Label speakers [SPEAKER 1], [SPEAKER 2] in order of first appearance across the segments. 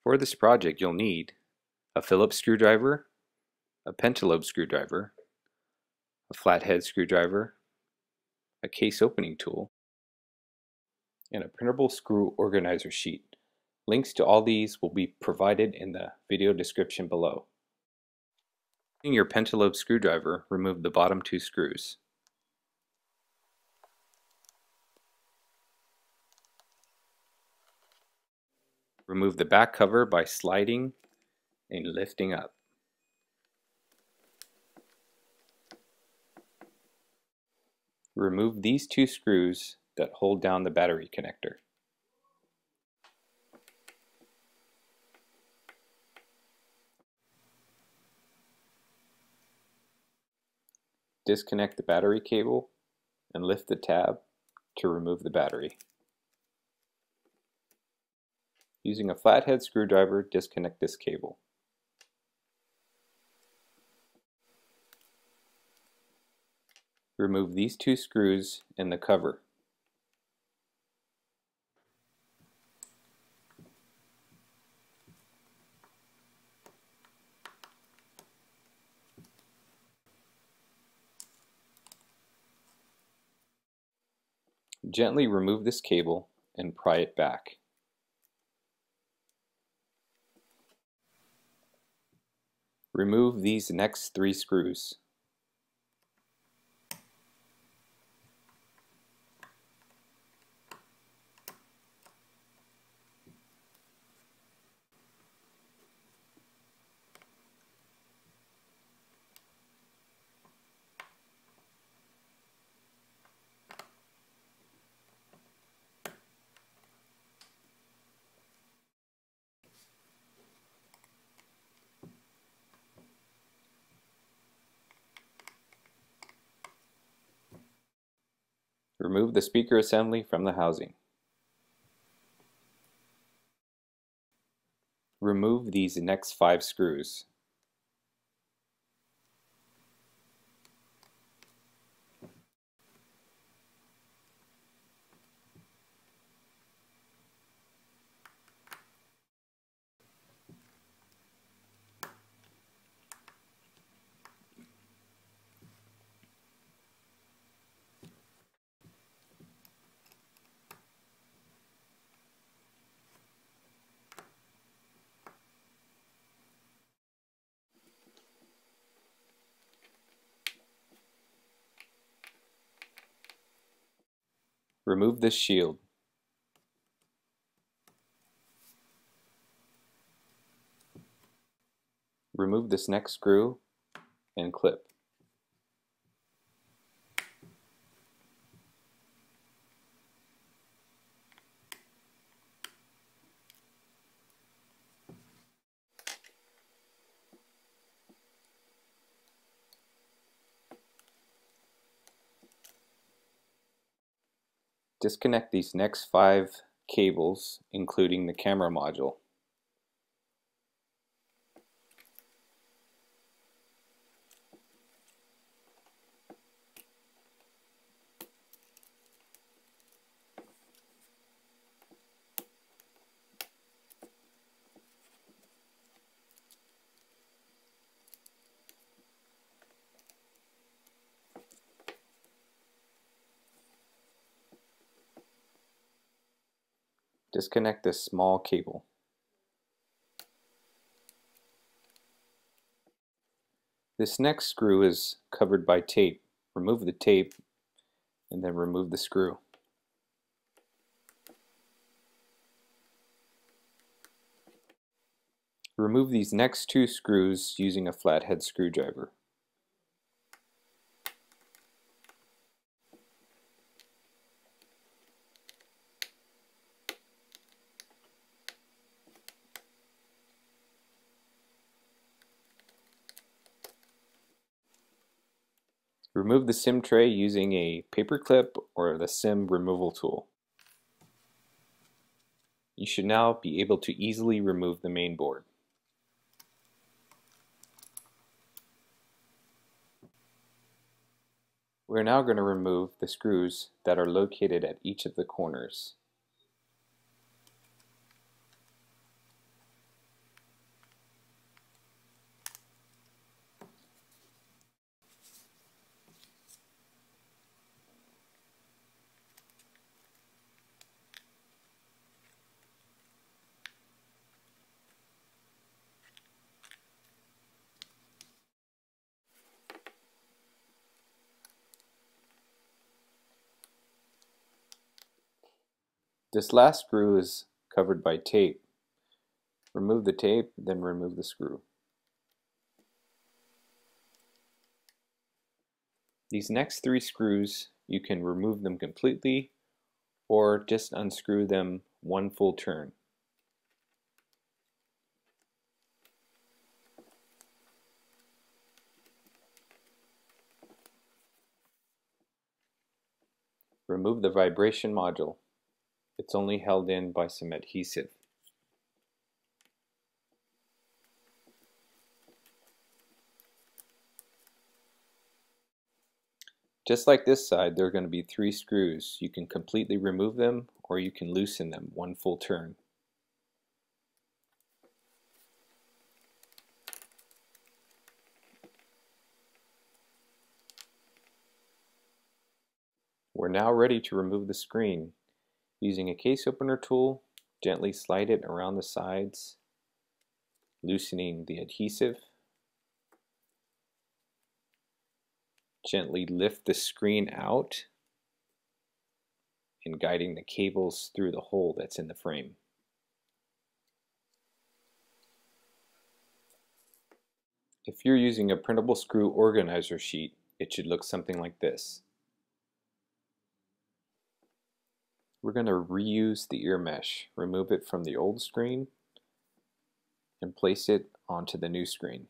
[SPEAKER 1] For this project, you'll need a Phillips screwdriver, a Pentalobe screwdriver, a flathead screwdriver, a case opening tool, and a printable screw organizer sheet. Links to all these will be provided in the video description below. Using your Pentalobe screwdriver, remove the bottom two screws. Remove the back cover by sliding and lifting up. Remove these two screws that hold down the battery connector. Disconnect the battery cable and lift the tab to remove the battery. Using a flathead screwdriver, disconnect this cable. Remove these two screws and the cover. Gently remove this cable and pry it back. Remove these next three screws. Remove the speaker assembly from the housing. Remove these next 5 screws. Remove this shield. Remove this next screw and clip. Disconnect these next 5 cables, including the camera module. Disconnect this small cable. This next screw is covered by tape. Remove the tape and then remove the screw. Remove these next 2 screws using a flathead screwdriver. Remove the SIM tray using a paper clip or the SIM removal tool. You should now be able to easily remove the main board. We're now going to remove the screws that are located at each of the corners. This last screw is covered by tape. Remove the tape, then remove the screw. These next 3 screws, you can remove them completely or just unscrew them one full turn. Remove the vibration module. It's only held in by some adhesive. Just like this side, there are going to be 3 screws. You can completely remove them or you can loosen them one full turn. We're now ready to remove the screen. Using a case opener tool, gently slide it around the sides, loosening the adhesive. Gently lift the screen out and guiding the cables through the hole that's in the frame. If you're using a printable screw organizer sheet, it should look something like this. We're going to reuse the ear mesh, remove it from the old screen, and place it onto the new screen.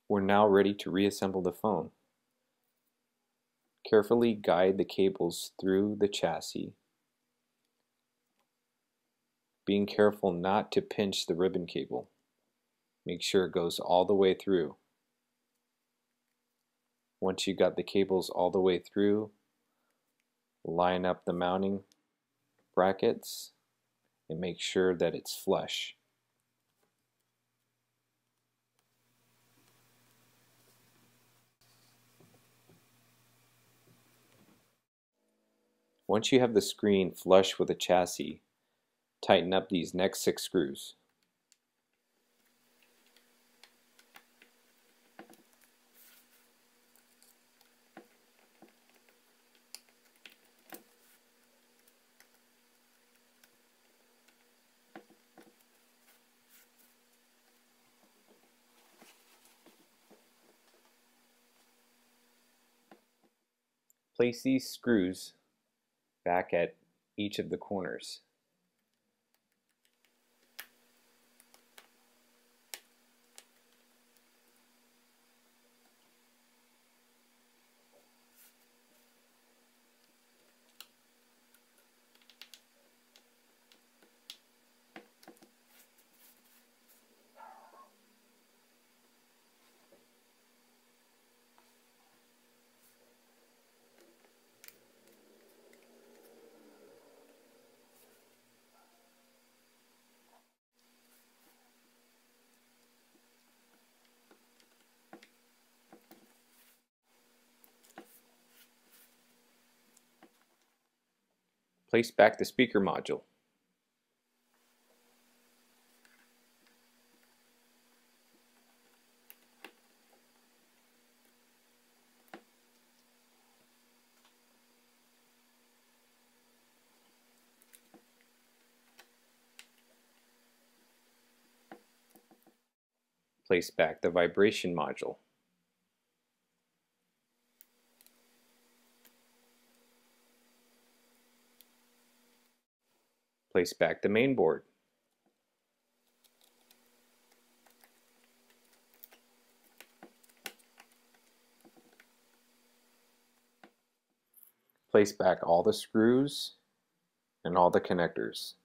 [SPEAKER 1] We're now ready to reassemble the phone. Carefully guide the cables through the chassis, being careful not to pinch the ribbon cable. Make sure it goes all the way through. Once you got the cables all the way through, line up the mounting brackets and make sure that it's flush. Once you have the screen flush with the chassis, tighten up these next 6 screws. Place these screws back at each of the corners. Place back the speaker module. Place back the vibration module. Place back the main board. Place back all the screws and all the connectors.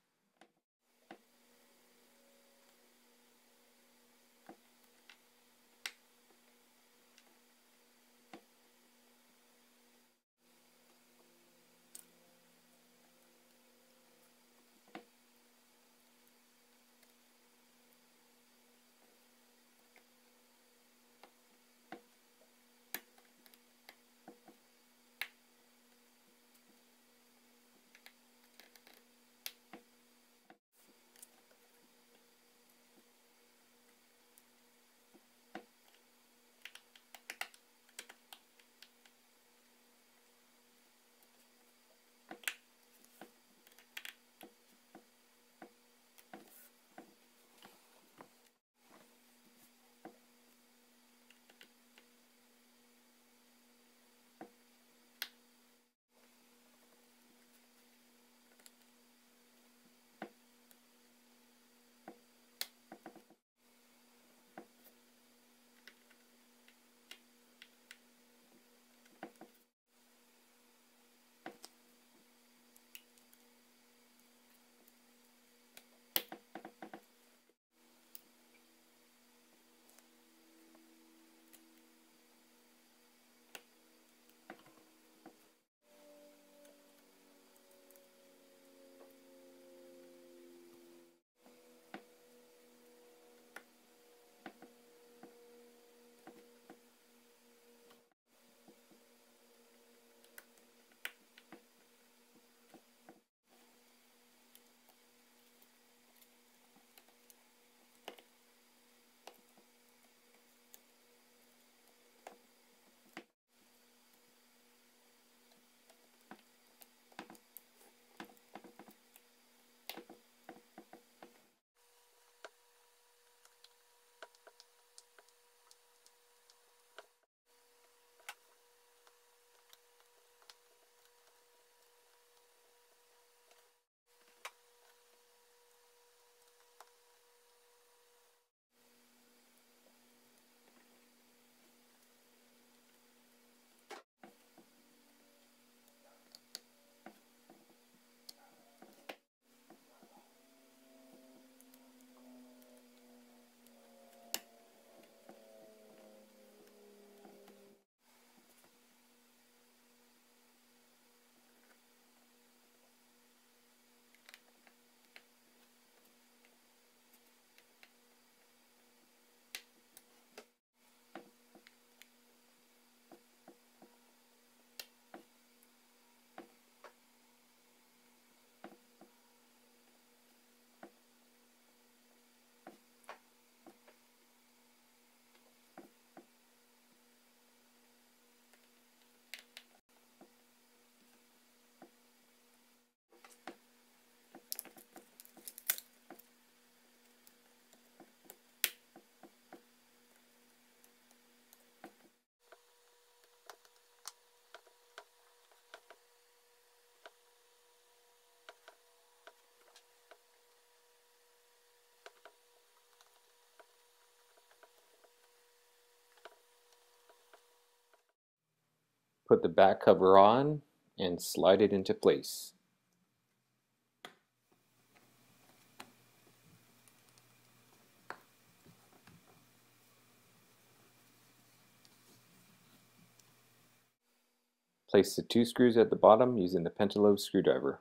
[SPEAKER 1] Put the back cover on and slide it into place. Place the 2 screws at the bottom using the Pentalobe screwdriver.